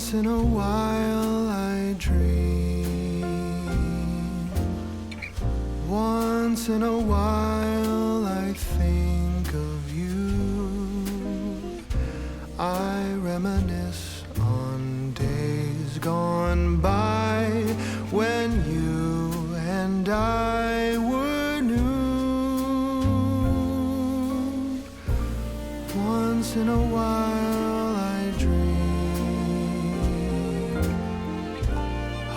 Once in a while I dream. Once in a while I think of you. I reminisce on days gone by when you and I were new. Once in a while I dream,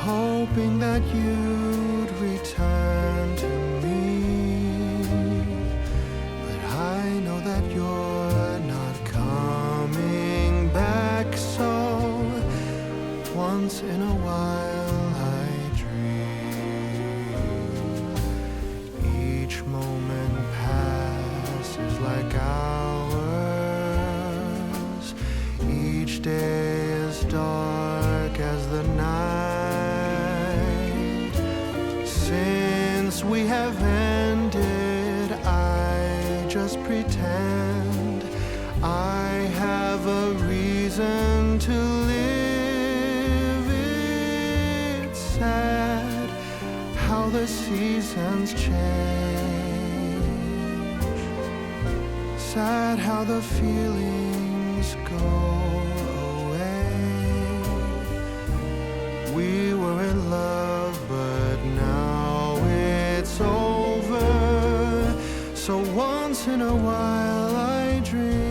hoping that you'd return to me. But I know that you're not coming back, so once in a while I dream. Each moment passes like hours. Each day is dark as the night. Since we have ended, I just pretend I have a reason to live. It's sad how the seasons change. Sad how the feelings go away. We were in love, but now it's over. So once in a while I dream.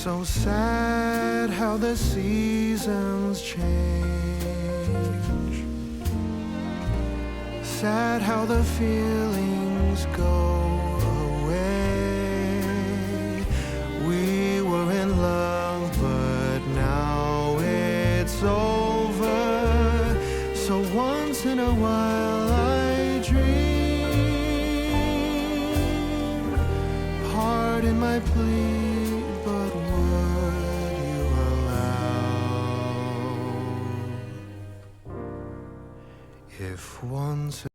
So sad how the seasons change. Sad how the feelings go away. We were in love, but now it's over. So once in a while I dream. Pardon my plea, but would you allow if once